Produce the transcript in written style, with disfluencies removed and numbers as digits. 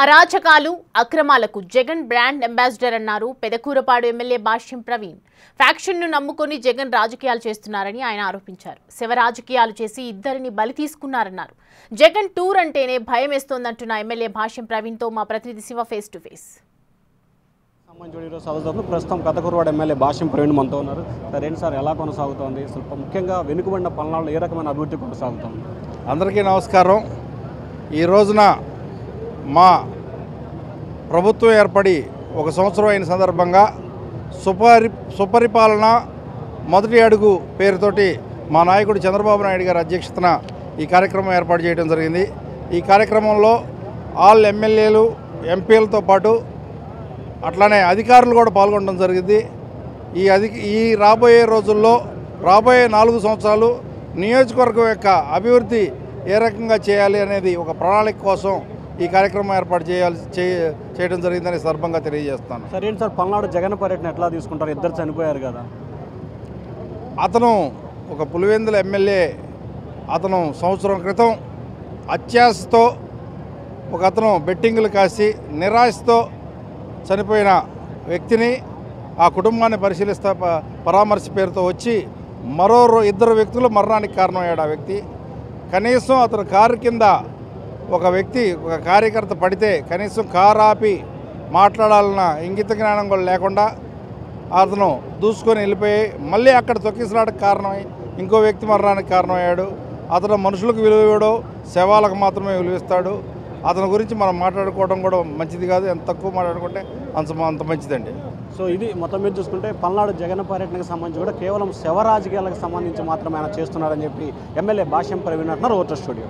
అరాచకాలు అక్రమాలకు Jagan brand ambassador అన్నారు పెదకూరపాడు ఎమ్మెల్యే భాష్యం ప్రవీణ్. ఫ్యాక్షన్ను నమ్ముకొని జగన్ రాజకీయాలు చేస్తున్నారని ఆయన ఆరోపించారు. శివ రాజకీయాలు చేసి ఇద్దరిని బలి తీసుకున్నారన్నారు. జగన్ టూర్ అంటేనే భయం వేస్తోందంటున్న ఎమ్మెల్యే భాష్యం ప్రవీణ్తో మా ప్రతినిధి శివ ఫేస్ టు ఫేస్. ప్రస్తుతం పెదకూరపాడు ఎమ్మెల్యే భాష్యం ప్రవీణ్ మనతో ఉన్నారు. సార్ ఏంటి సార్, ఎలా కొనసాగుతోంది? అసలు ముఖ్యంగా వెనుకబడిన పల్నాడులో ఏ రకమైన అభివృద్ధి కొనసాగుతోంది? అందరికీ నమస్కారం. ఈ రోజున మా ప్రభుత్వం ఏర్పడి 1 సంవత్సరం అయిన సందర్భంగా సుపరిపాలన మొదటి అడుగు పేరుతోటి మా నాయకుడు చంద్రబాబు నాయుడు గారి అధ్యక్షతన ఈ కార్యక్రమం ఏర్పాటు చేయడం జరిగింది. ఈ కార్యక్రమంలో ఆల్ ఎమ్మెల్యేలు ఎంపీలతో పాటు అట్లానే అధికారులు కూడా పాల్గొనడం జరిగింది. ఈ రాబోయే రోజుల్లో రాబోయే 4 సంవత్సరాలు నియోజకవర్గం యొక్క అభివృద్ధి ఏ రకంగా చేయాలి అనేది ఒక ప్రణాళిక కోసం ఈ కార్యక్రమం ఏర్పాటు చేయడం జరిగిందని సందర్భంగా తెలియజేస్తాను. సరే ఏంటి సార్, పల్నాడు జగన్ పర్యటన ఎట్లా తీసుకుంటారు? ఇద్దరు చనిపోయారు కదా. అతను ఒక పులివెందుల ఎమ్మెల్యే. అతను సంవత్సరం క్రితం అత్యాశతో అతను బెట్టింగులు కాసి నిరాశతో చనిపోయిన వ్యక్తిని ఆ కుటుంబాన్ని పరామర్శ పేరుతో వచ్చి మరో 2 వ్యక్తులు మరణానికి కారణమయ్యాడు. ఆ వ్యక్తి కనీసం అతను కారు కింద ఒక కార్యకర్త పడితే కనీసం కారు ఆపి మాట్లాడాలన్న ఇంగిత జ్ఞానం కూడా లేకుండా అతను దూసుకొని వెళ్ళిపోయి మళ్ళీ అక్కడ తొక్కిసలాటకు కారణమై ఇంకో వ్యక్తి మరణానికి కారణమయ్యాడు. అతను మనుషులకు విలువ ఇవ్వడు, శవాలకు మాత్రమే విలువిస్తాడు. అతని గురించి మనం మాట్లాడుకోవడం కూడా మంచిది కాదు. ఎంత తక్కువ మాట్లాడుకుంటే అంత మంచిదండి. సో ఇది మొత్తం మీద చూసుకుంటే పల్నాడు జగన్ పర్యటనకు సంబంధించి కూడా కేవలం శవ రాజకీయాలకు సంబంధించి మాత్రమే ఆయన చేస్తున్నారని చెప్పి ఎమ్మెల్యే భాష్యం ప్రవీణ్ అంటున్నారు. Voter studio.